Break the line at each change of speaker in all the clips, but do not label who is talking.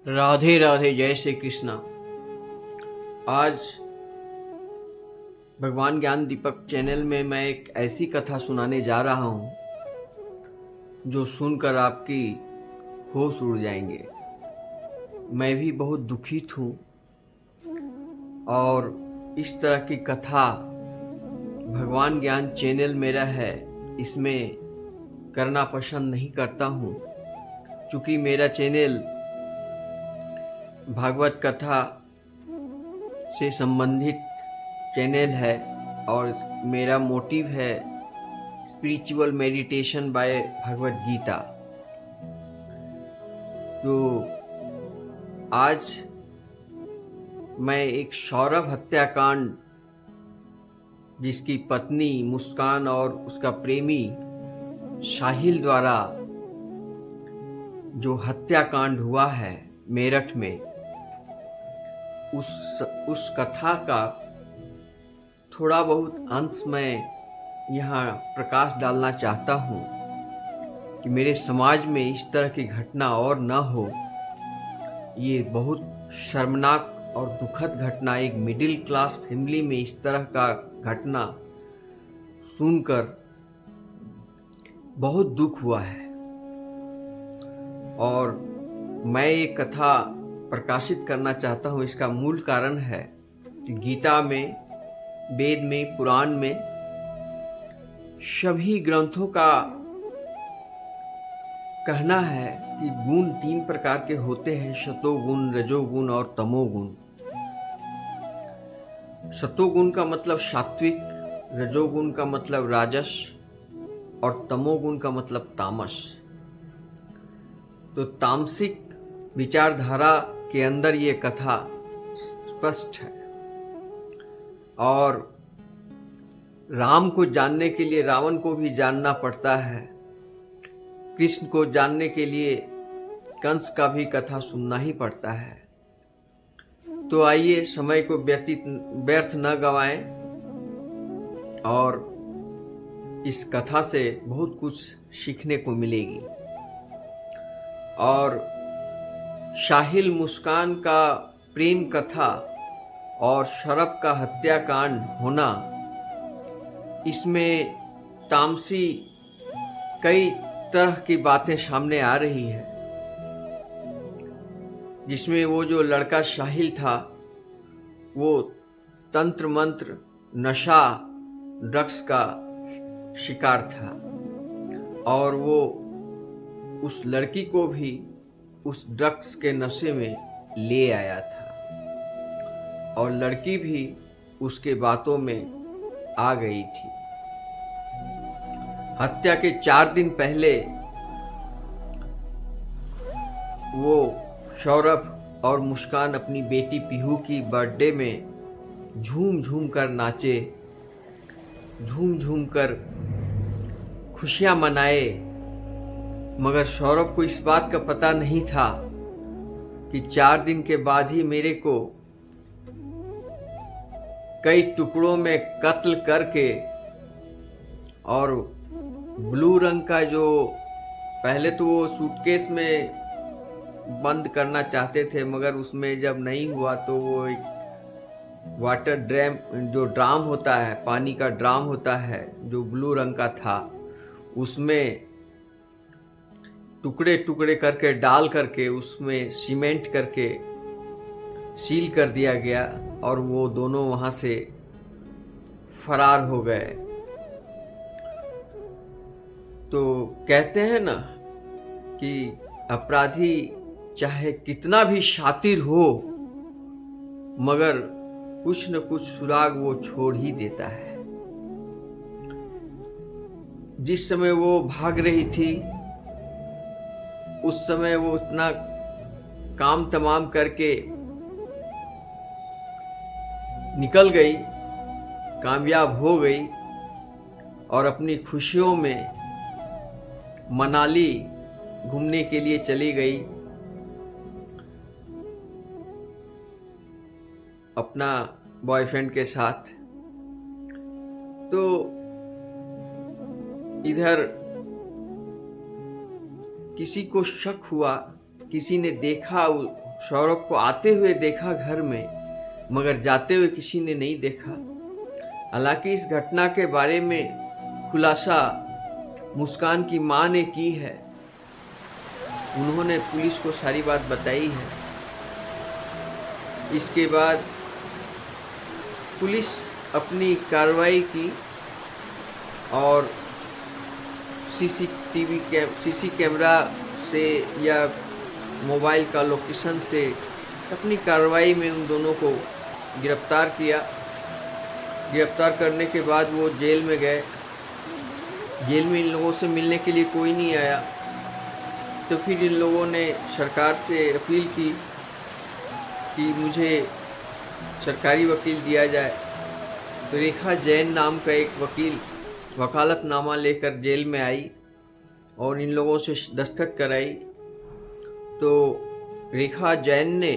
राधे राधे, जय श्री कृष्णा। आज भगवान ज्ञान दीपक चैनल में मैं एक ऐसी कथा सुनाने जा रहा हूँ जो सुनकर आपकी होश उड़ जाएंगे। मैं भी बहुत दुखित हूँ और इस तरह की कथा भगवान ज्ञान चैनल मेरा है, इसमें करना पसंद नहीं करता हूँ, क्योंकि मेरा चैनल भागवत कथा से संबंधित चैनल है और मेरा मोटिव है spiritual meditation bye Bhagavad Gita. तो आज मैं एक सौरभ हत्याकांड, जिसकी पत्नी मुस्कान और उसका प्रेमी साहिल द्वारा जो हत्याकांड हुआ है मेरठ में, उस कथा का थोड़ा बहुत अंश मैं यहाँ प्रकाश डालना चाहता हूँ कि मेरे समाज में इस तरह की घटना और न हो। ये बहुत शर्मनाक और दुखद घटना, एक मिडिल क्लास फैमिली में इस तरह का घटना सुनकर बहुत दुख हुआ है। और मैं ये कथा प्रकाशित करना चाहता हूँ। इसका मूल कारण है कि गीता में, वेद में, पुराण में, सभी ग्रंथों का कहना है कि गुण 3 प्रकार के होते हैं: सतोगुण, रजोगुण और तमोगुण। सतोगुण का मतलब सात्विक, रजोगुण का मतलब राजस और तमोगुण का मतलब तामस। तो तामसिक विचारधारा के अंदर ये कथा स्पष्ट है। और राम को जानने के लिए रावण को भी जानना पड़ता है, कृष्ण को जानने के लिए कंस का भी कथा सुनना ही पड़ता है। तो आइए समय को व्यर्थ न गवाएं और इस कथा से बहुत कुछ सीखने को मिलेगी। और साहिल मुस्कान का प्रेम कथा और सौरभ का हत्याकांड होना, इसमें तामसी कई तरह की बातें सामने आ रही है। जिसमें वो जो लड़का साहिल था, वो तंत्र मंत्र, नशा, ड्रग्स का शिकार था और वो उस लड़की को भी उस ड्रग्स के नशे में ले आया था और लड़की भी उसके बातों में आ गई थी। हत्या के 4 दिन पहले वो सौरभ और मुस्कान अपनी बेटी पीहू की बर्थडे में झूम झूम कर नाचे, झूम झूम कर खुशियां मनाए। मगर सौरभ को इस बात का पता नहीं था कि 4 दिन के बाद ही मेरे को कई टुकड़ों में कत्ल करके, और ब्लू रंग का जो, पहले तो वो सूटकेस में बंद करना चाहते थे, मगर उसमें जब नहीं हुआ तो वो एक वाटर ड्रम, जो ड्राम होता है, पानी का ड्राम होता है जो ब्लू रंग का था, उसमें टुकड़े टुकड़े करके डाल करके उसमें सीमेंट करके सील कर दिया गया और वो दोनों वहां से फरार हो गए। तो कहते हैं ना कि अपराधी चाहे कितना भी शातिर हो, मगर कुछ न कुछ सुराग वो छोड़ ही देता है। जिस समय वो भाग रही थी, उस समय वो उतना काम तमाम करके निकल गई, कामयाब हो गई और अपनी खुशियों में मनाली घूमने के लिए चली गई, अपना बॉयफ्रेंड के साथ। तो इधर किसी को शक हुआ, किसी ने देखा सौरभ को आते हुए देखा घर में, मगर जाते हुए किसी ने नहीं देखा। हालांकि इस घटना के बारे में खुलासा मुस्कान की मां ने की है। उन्होंने पुलिस को सारी बात बताई है। इसके बाद पुलिस अपनी कार्रवाई की और सीसी कैमरा से या मोबाइल का लोकेशन से अपनी कार्रवाई में उन दोनों को गिरफ्तार किया। गिरफ्तार करने के बाद वो जेल में गए। जेल में इन लोगों से मिलने के लिए कोई नहीं आया, तो फिर इन लोगों ने सरकार से अपील की कि मुझे सरकारी वकील दिया जाए। तो रेखा जैन नाम का एक वकील वकालतनामा लेकर जेल में आई और इन लोगों से दस्तखत कराई। तो रेखा जैन ने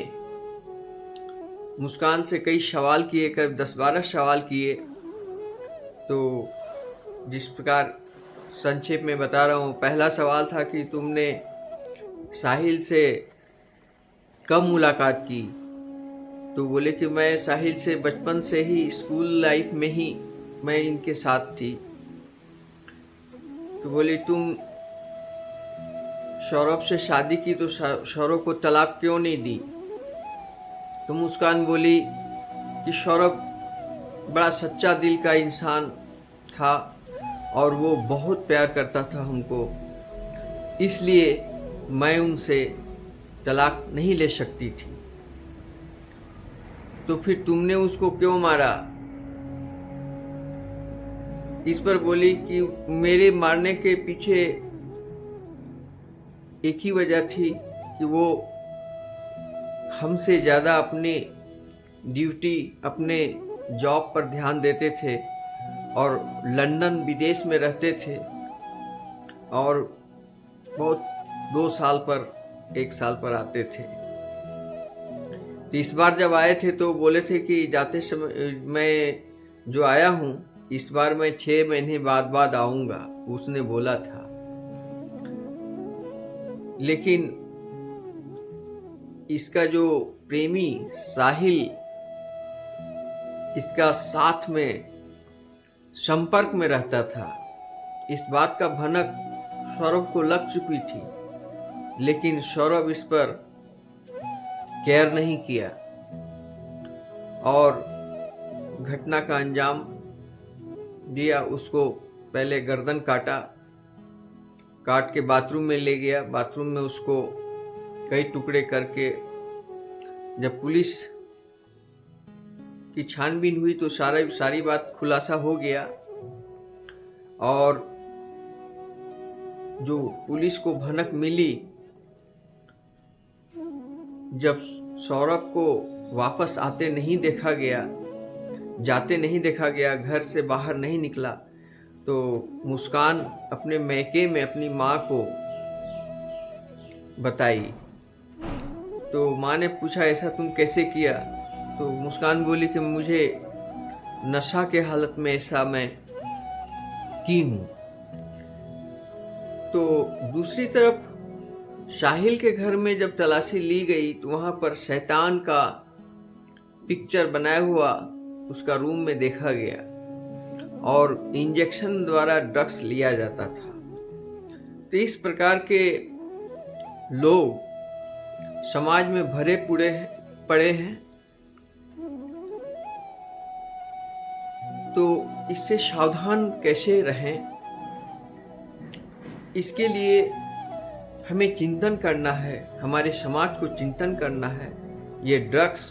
मुस्कान से कई सवाल किए, करीब 10-12 सवाल किए। तो जिस प्रकार संक्षेप में बता रहा हूँ, पहला सवाल था कि तुमने साहिल से कब मुलाकात की? तो बोले कि मैं साहिल से बचपन से ही, स्कूल लाइफ में ही मैं इनके साथ थी। तो बोले तुम सौरभ से शादी की तो सौरभ को तलाक क्यों नहीं दी? तो मुस्कान बोली कि सौरभ बड़ा सच्चा दिल का इंसान था और वो बहुत प्यार करता था हमको, इसलिए मैं उनसे तलाक नहीं ले सकती थी। तो फिर तुमने उसको क्यों मारा? इस पर बोली कि मेरे मारने के पीछे एक ही वजह थी कि वो हमसे ज़्यादा अपने ड्यूटी, अपने जॉब पर ध्यान देते थे और लंदन विदेश में रहते थे और बहुत 2 साल पर 1 साल पर आते थे। तो इस बार जब आए थे तो बोले थे कि जाते समय मैं जो आया हूँ इस बार मैं 6 महीने बाद आऊँगा, उसने बोला था। लेकिन इसका जो प्रेमी साहिल इसका साथ में संपर्क में रहता था, इस बात का भनक सौरभ को लग चुकी थी, लेकिन सौरभ इस पर केयर नहीं किया और घटना का अंजाम दिया। उसको पहले गर्दन काट के बाथरूम में ले गया। बाथरूम में उसको कई टुकड़े करके जब पुलिस की छानबीन हुई तो सारी बात खुलासा हो गया और जो पुलिस को भनक मिली, जब सौरभ को वापस आते नहीं देखा गया, जाते नहीं देखा गया, घर से बाहर नहीं निकला, तो मुस्कान अपने मैके में अपनी माँ को बताई। तो माँ ने पूछा ऐसा तुम कैसे किया? तो मुस्कान बोली कि मुझे नशा के हालत में ऐसा मैं की हूँ। तो दूसरी तरफ साहिल के घर में जब तलाशी ली गई तो वहां पर शैतान का पिक्चर बनाया हुआ उसका रूम में देखा गया और इंजेक्शन द्वारा ड्रग्स लिया जाता था। तो इस प्रकार के लोग समाज में भरे पड़े हैं। तो इससे सावधान कैसे रहें, इसके लिए हमें चिंतन करना है, हमारे समाज को चिंतन करना है। ये ड्रग्स,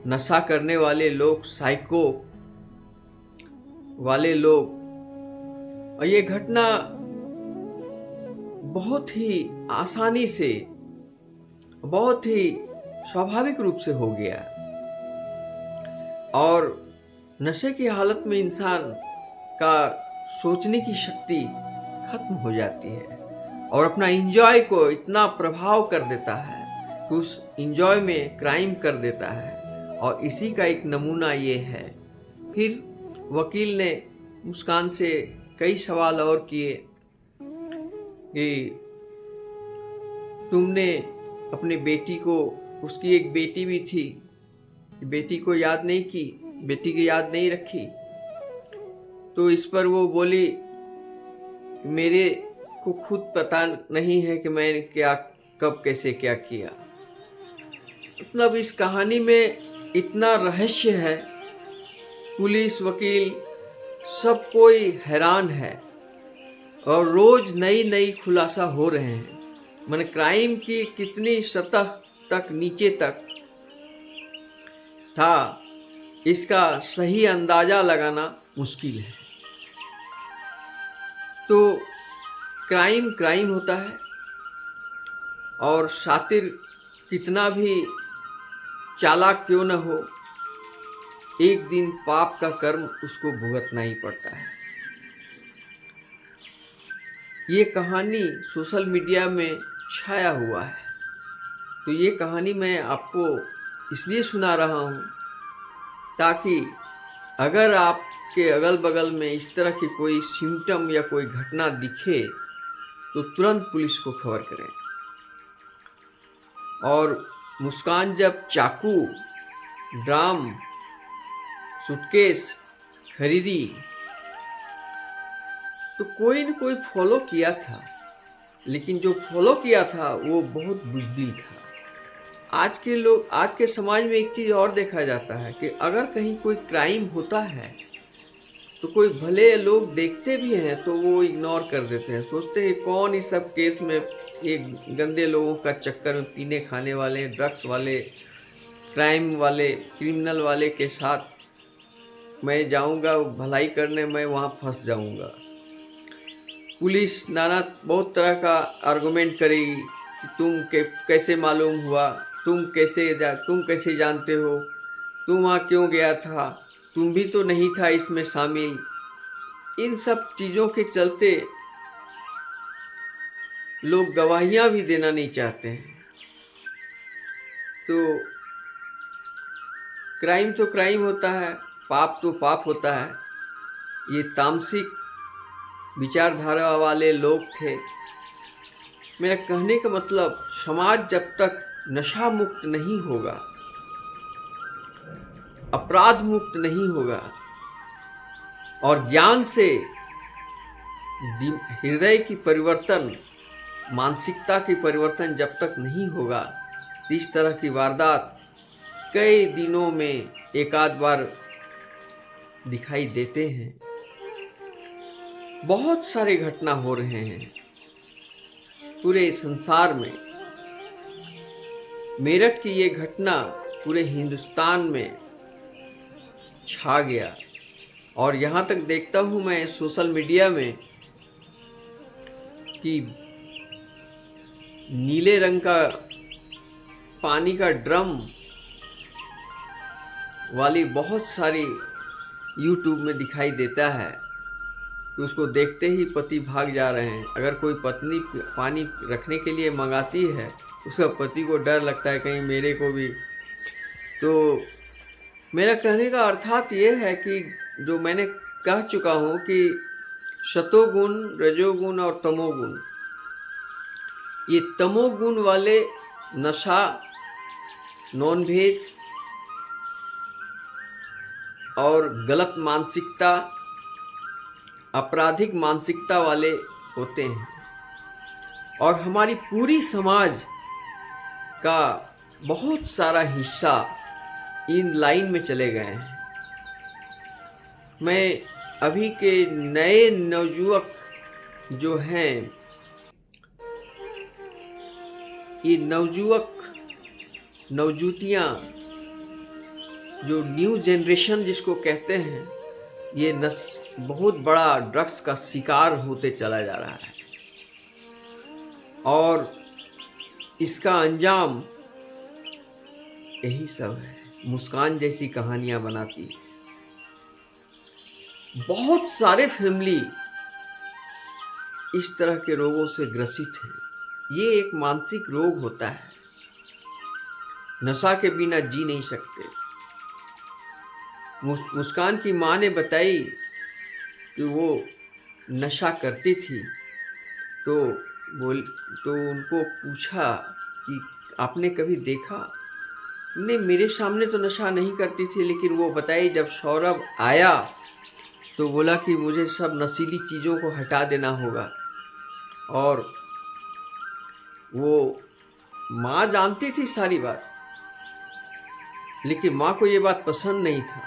नशा करने वाले लोग, साइको वाले लोग, और ये घटना बहुत ही आसानी से, बहुत ही स्वाभाविक रूप से हो गया और नशे की हालत में इंसान का सोचने की शक्ति खत्म हो जाती है और अपना इंजॉय को इतना प्रभाव कर देता है कि उस इंजॉय में क्राइम कर देता है। और इसी का एक नमूना ये है। फिर वकील ने मुस्कान से कई सवाल और किए कि तुमने अपने बेटी को, उसकी एक बेटी भी थी, बेटी को याद नहीं की, बेटी की याद नहीं रखी। तो इस पर वो बोली मेरे को खुद पता नहीं है कि मैंने क्या, कब, कैसे क्या किया। मतलब इस कहानी में इतना रहस्य है, पुलिस, वकील, सब कोई हैरान है और रोज नई नई खुलासा हो रहे हैं। मैंने क्राइम की कितनी सतह तक, नीचे तक था, इसका सही अंदाजा लगाना मुश्किल है। तो क्राइम क्राइम होता है और शातिर कितना भी चालाक क्यों न हो, एक दिन पाप का कर्म उसको भुगतना ही पड़ता है। ये कहानी सोशल मीडिया में छाया हुआ है, तो ये कहानी मैं आपको इसलिए सुना रहा हूँ ताकि अगर आपके अगल बगल में इस तरह की कोई सिम्टम या कोई घटना दिखे तो तुरंत पुलिस को खबर करें। और मुस्कान जब चाकू, ड्राम, सूटकेस खरीदी तो कोई न कोई फॉलो किया था, लेकिन जो फॉलो किया था वो बहुत बुज़दिल था। आज के लोग, आज के समाज में एक चीज़ और देखा जाता है कि अगर कहीं कोई क्राइम होता है तो कोई भले लोग देखते भी हैं तो वो इग्नोर कर देते हैं, सोचते हैं कौन इस सब केस में, एक गंदे लोगों का चक्कर में, पीने खाने वाले, ड्रग्स वाले, क्राइम वाले, क्रिमिनल वाले के साथ मैं जाऊंगा भलाई करने, मैं वहाँ फंस जाऊंगा। पुलिस नाना बहुत तरह का आर्गुमेंट करेगी कि कैसे मालूम हुआ, तुम कैसे जानते हो, तुम वहाँ क्यों गया था, तुम भी तो नहीं था इसमें शामिल। इन सब चीज़ों के चलते लोग गवाहियाँ भी देना नहीं चाहते हैं। तो क्राइम होता है, पाप तो पाप होता है। ये तामसिक विचारधारा वाले लोग थे। मेरा कहने का मतलब, समाज जब तक नशा मुक्त नहीं होगा, अपराध मुक्त नहीं होगा और ज्ञान से हृदय की परिवर्तन, मानसिकता की परिवर्तन जब तक नहीं होगा, इस तरह की वारदात कई दिनों में एक आध बार दिखाई देते हैं। बहुत सारे घटना हो रहे हैं पूरे संसार में। मेरठ की ये घटना पूरे हिंदुस्तान में छा गया और यहाँ तक देखता हूँ मैं सोशल मीडिया में कि नीले रंग का पानी का ड्रम वाली बहुत सारी यूट्यूब में दिखाई देता है कि उसको देखते ही पति भाग जा रहे हैं। अगर कोई पत्नी पानी रखने के लिए मंगाती है, उसका पति को डर लगता है कहीं मेरे को भी। तो मेरा कहने का अर्थात ये है कि जो मैंने कह चुका हूँ कि सतोगुण, रजोगुण और तमोगुण, ये तमोगुण वाले नशा, नॉनवेज और गलत मानसिकता, आपराधिक मानसिकता वाले होते हैं और हमारी पूरी समाज का बहुत सारा हिस्सा इन लाइन में चले गए हैं। मैं अभी के नए नवयुवक जो हैं, ये नवजुतियाँ, जो न्यू जनरेशन जिसको कहते हैं, ये बहुत बड़ा ड्रग्स का शिकार होते चला जा रहा है और इसका अंजाम यही सब है। मुस्कान जैसी कहानियां बनाती है। बहुत सारे फैमिली इस तरह के रोगों से ग्रसित हैं। ये एक मानसिक रोग होता है, नशा के बिना जी नहीं सकते। मुस्कान की माँ ने बताई कि वो नशा करती थी, तो उनको पूछा कि आपने कभी देखा? नहीं, मेरे सामने तो नशा नहीं करती थी, लेकिन वो बताई जब सौरभ आया तो बोला कि मुझे सब नशीली चीज़ों को हटा देना होगा। और वो माँ जानती थी सारी बात, लेकिन माँ को ये बात पसंद नहीं था।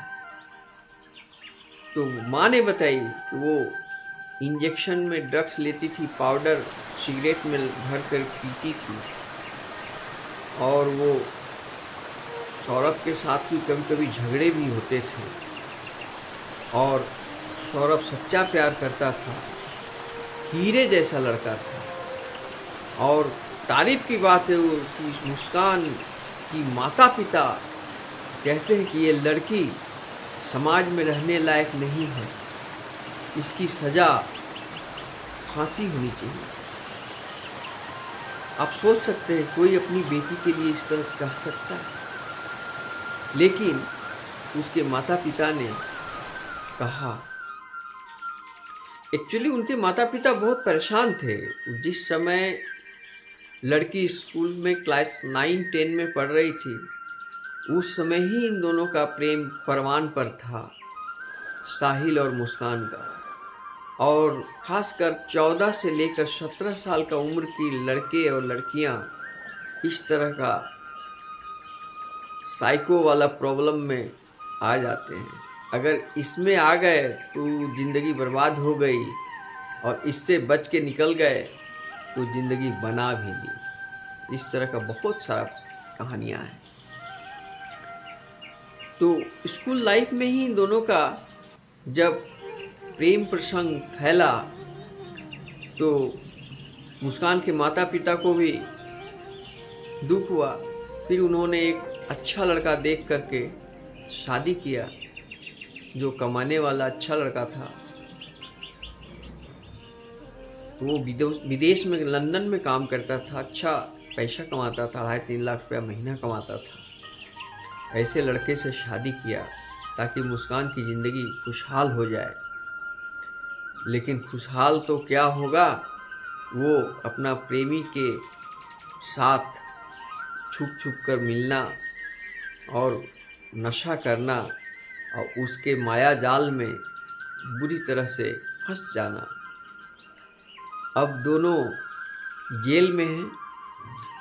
तो माँ ने बताई कि वो इंजेक्शन में ड्रग्स लेती थी, पाउडर सिगरेट में भर कर पीती थी, और वो सौरभ के साथ भी कभी कभी झगड़े भी होते थे। और सौरभ सच्चा प्यार करता था, हीरे जैसा लड़का था। और तारीफ की बात है वो कि मुस्कान की माता पिता कहते हैं कि ये लड़की समाज में रहने लायक नहीं है, इसकी सज़ा फांसी होनी चाहिए। आप सोच सकते हैं कोई अपनी बेटी के लिए इस तरह कह सकता है? लेकिन उसके माता पिता ने कहा। एक्चुअली उनके माता पिता बहुत परेशान थे। जिस समय लड़की स्कूल में क्लास 9-10 में पढ़ रही थी, उस समय ही इन दोनों का प्रेम परवान पर था, साहिल और मुस्कान का। और खासकर 14 से लेकर 17 साल का उम्र की लड़के और लड़कियां इस तरह का साइको वाला प्रॉब्लम में आ जाते हैं। अगर इसमें आ गए तो ज़िंदगी बर्बाद हो गई, और इससे बच के निकल गए तो ज़िंदगी बना भी ली। इस तरह का बहुत सारा कहानियाँ हैं। तो स्कूल लाइफ में ही इन दोनों का जब प्रेम प्रसंग फैला तो मुस्कान के माता पिता को भी दुख हुआ। फिर उन्होंने एक अच्छा लड़का देख करके शादी किया, जो कमाने वाला अच्छा लड़का था। वो विदेश में लंदन में काम करता था, अच्छा पैसा कमाता था, 2.5-3 लाख रुपया महीना कमाता था। ऐसे लड़के से शादी किया ताकि मुस्कान की ज़िंदगी खुशहाल हो जाए। लेकिन खुशहाल तो क्या होगा, वो अपना प्रेमी के साथ छुप छुप कर मिलना और नशा करना और उसके माया जाल में बुरी तरह से फंस जाना। अब दोनों जेल में हैं,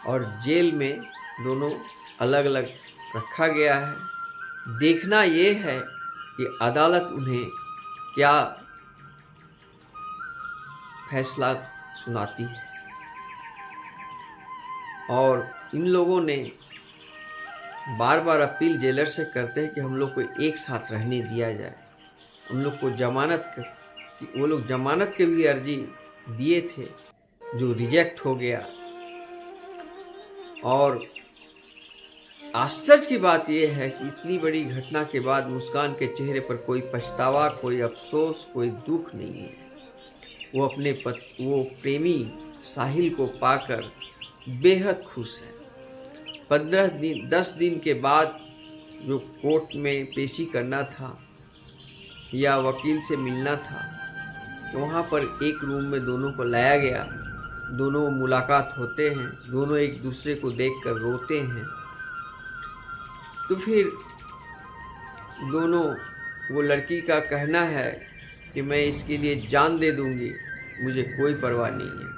और जेल में दोनों अलग अलग रखा गया है। देखना ये है कि अदालत उन्हें क्या फैसला सुनाती है। और इन लोगों ने बार बार अपील जेलर से करते हैं कि हम लोग को एक साथ रहने दिया जाए। हम लोग को वो लोग जमानत के भी अर्जी दिए थे, जो रिजेक्ट हो गया। और आश्चर्य की बात यह है कि इतनी बड़ी घटना के बाद मुस्कान के चेहरे पर कोई पछतावा, कोई अफसोस, कोई दुख नहीं है। वो अपने वो प्रेमी साहिल को पाकर बेहद खुश है। 10 दिन के बाद जो कोर्ट में पेशी करना था या वकील से मिलना था, तो वहाँ पर एक रूम में दोनों को लाया गया। दोनों मुलाकात होते हैं, दोनों एक दूसरे को देखकर रोते हैं। तो फिर दोनों, वो लड़की का कहना है कि मैं इसके लिए जान दे दूंगी, मुझे कोई परवाह नहीं है।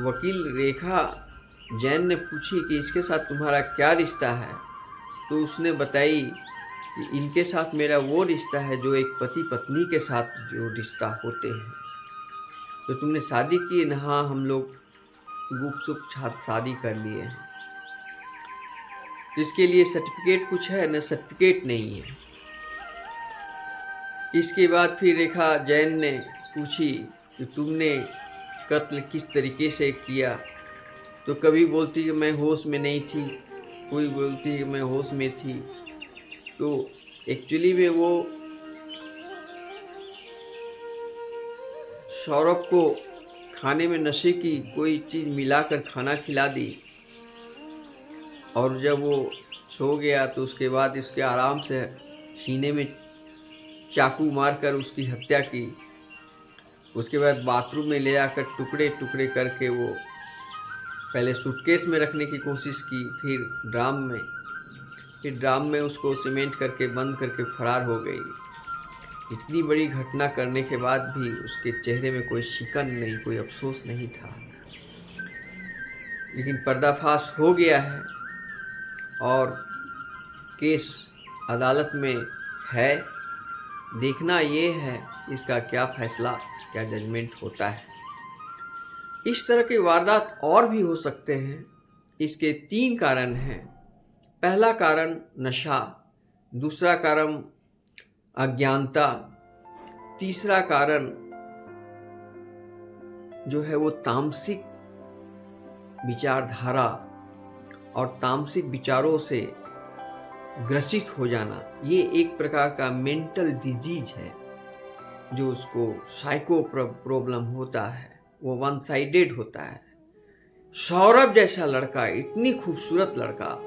वकील रेखा जैन ने पूछी कि इसके साथ तुम्हारा क्या रिश्ता है, तो उसने बताई कि इनके साथ मेरा वो रिश्ता है जो एक पति पत्नी के साथ जो रिश्ता होते हैं। तो तुमने शादी की ना? हाँ, हम लोग गुपचुप शादी कर लिए हैं। तो इसके लिए सर्टिफिकेट कुछ है? न सर्टिफिकेट नहीं है। इसके बाद फिर रेखा जैन ने पूछी कि तुमने कत्ल किस तरीके से किया? तो कभी बोलती कि मैं होश में नहीं थी, कोई बोलती कि मैं होश में थी। तो एक्चुअली में वो सौरभ को खाने में नशे की कोई चीज़ मिलाकर खाना खिला दी, और जब वो सो गया तो उसके बाद इसके आराम से सीने में चाकू मारकर उसकी हत्या की। उसके बाद बाथरूम में ले जाकर टुकड़े टुकड़े करके वो पहले सूटकेस में रखने की कोशिश की, फिर ड्राम में उसको सीमेंट करके बंद करके फरार हो गई। इतनी बड़ी घटना करने के बाद भी उसके चेहरे में कोई शिकन नहीं, कोई अफसोस नहीं था। लेकिन पर्दाफाश हो गया है और केस अदालत में है। देखना ये है इसका क्या फैसला, क्या जजमेंट होता है। इस तरह के वारदात और भी हो सकते हैं। इसके 3 कारण हैं। पहला कारण नशा, दूसरा कारण अज्ञानता, तीसरा कारण जो है वो तामसिक विचारधारा और तामसिक विचारों से ग्रसित हो जाना। ये एक प्रकार का मेंटल डिजीज है जो उसको साइको प्रॉब्लम होता है, वो वन साइडेड होता है। सौरभ जैसा लड़का, इतनी खूबसूरत लड़का,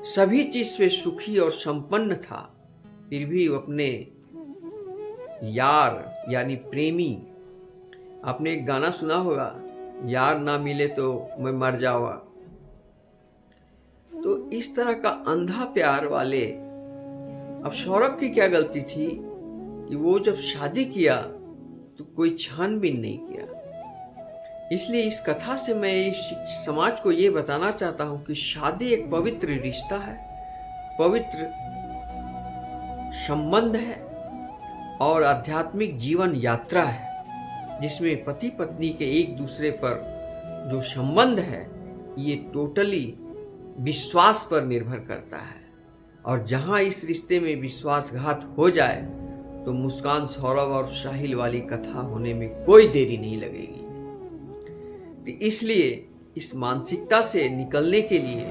सभी चीज से सुखी और संपन्न था, फिर भी वो अपने यार यानी प्रेमी, आपने एक गाना सुना होगा, यार ना मिले तो मैं मर जाऊंगा। तो इस तरह का अंधा प्यार वाले, अब सौरभ की क्या गलती थी कि वो जब शादी किया तो कोई छानबीन नहीं किया। इसलिए इस कथा से मैं इस समाज को ये बताना चाहता हूं कि शादी एक पवित्र रिश्ता है, पवित्र संबंध है और आध्यात्मिक जीवन यात्रा है, जिसमें पति पत्नी के एक दूसरे पर जो संबंध है ये टोटली विश्वास पर निर्भर करता है। और जहां इस रिश्ते में विश्वासघात हो जाए तो मुस्कान, सौरभ और साहिल वाली कथा होने में कोई देरी नहीं लगेगी। तो इसलिए इस मानसिकता से निकलने के लिए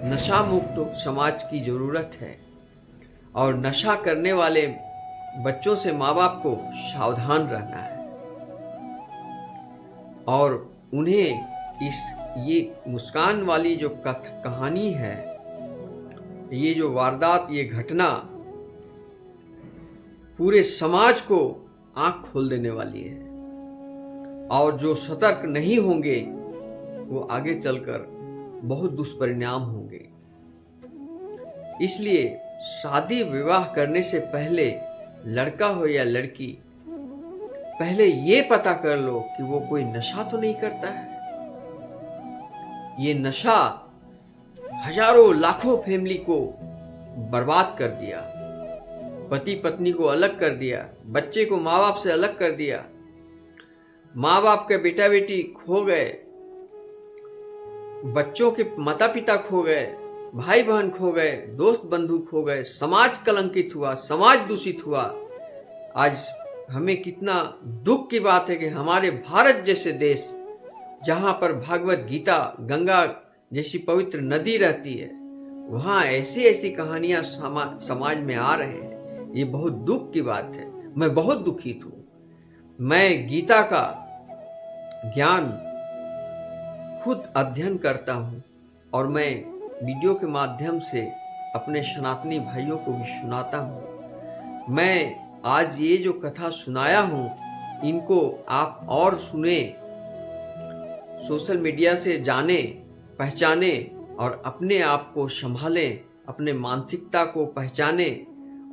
नशा मुक्त समाज की जरूरत है और नशा करने वाले बच्चों से माँ बाप को सावधान रहना है और उन्हें ये मुस्कान वाली जो कहानी है, ये जो वारदात, ये घटना पूरे समाज को आंख खोल देने वाली है और जो सतर्क नहीं होंगे वो आगे चलकर बहुत दुष्परिणाम होंगे। इसलिए शादी विवाह करने से पहले लड़का हो या लड़की, पहले ये पता कर लो कि वो कोई नशा तो नहीं करता है। ये नशा हजारों लाखों फैमिली को बर्बाद कर दिया, पति पत्नी को अलग कर दिया, बच्चे को माँ बाप से अलग कर दिया, माँ बाप के बेटा बेटी खो गए, बच्चों के माता पिता खो गए, भाई बहन खो गए, दोस्त बंधु खो गए, समाज कलंकित हुआ, समाज दूषित हुआ। आज हमें कितना दुख की बात है कि हमारे भारत जैसे देश, जहां पर भागवत गीता, गंगा जैसी पवित्र नदी रहती है, वहां ऐसी ऐसी कहानियां समाज में आ रहे हैं। ये बहुत दुख की बात है। मैं बहुत दुखित हूं। मैं गीता का ज्ञान खुद अध्ययन करता हूं और मैं वीडियो के माध्यम से अपने सनातनी भाइयों को भी सुनाता हूं। मैं आज ये जो कथा सुनाया हूं, इनको आप और सुने, सोशल मीडिया से जाने, पहचाने और अपने आप को संभालें, अपने मानसिकता को पहचाने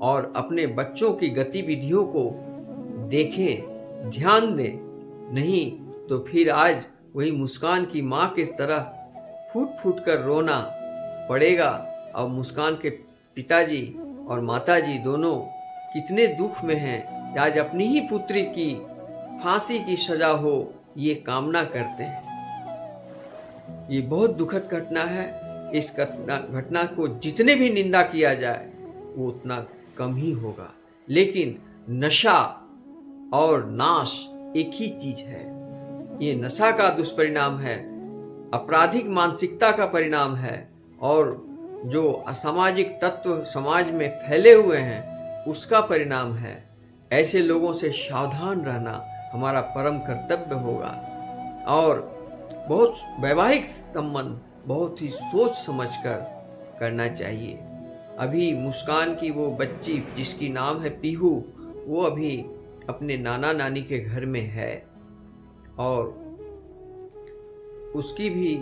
और अपने बच्चों की गतिविधियों को देखें, ध्यान दें। नहीं तो फिर आज वही मुस्कान की माँ की तरह फूट फूट कर रोना पड़ेगा। और मुस्कान के पिताजी और माताजी दोनों कितने दुख में हैं, आज अपनी ही पुत्री की फांसी की सजा हो ये कामना करते हैं। ये बहुत दुखद घटना है। इस घटना को जितने भी निंदा किया जाए वो उतना कम ही होगा। लेकिन नशा और नाश एक ही चीज है। ये नशा का दुष्परिणाम है, आपराधिक मानसिकता का परिणाम है और जो असामाजिक तत्व समाज में फैले हुए हैं उसका परिणाम है। ऐसे लोगों से सावधान रहना हमारा परम कर्तव्य होगा और बहुत वैवाहिक संबंध बहुत ही सोच समझकर करना चाहिए। अभी मुस्कान की वो बच्ची जिसकी नाम है पीहू, वो अभी अपने नाना नानी के घर में है और उसकी भी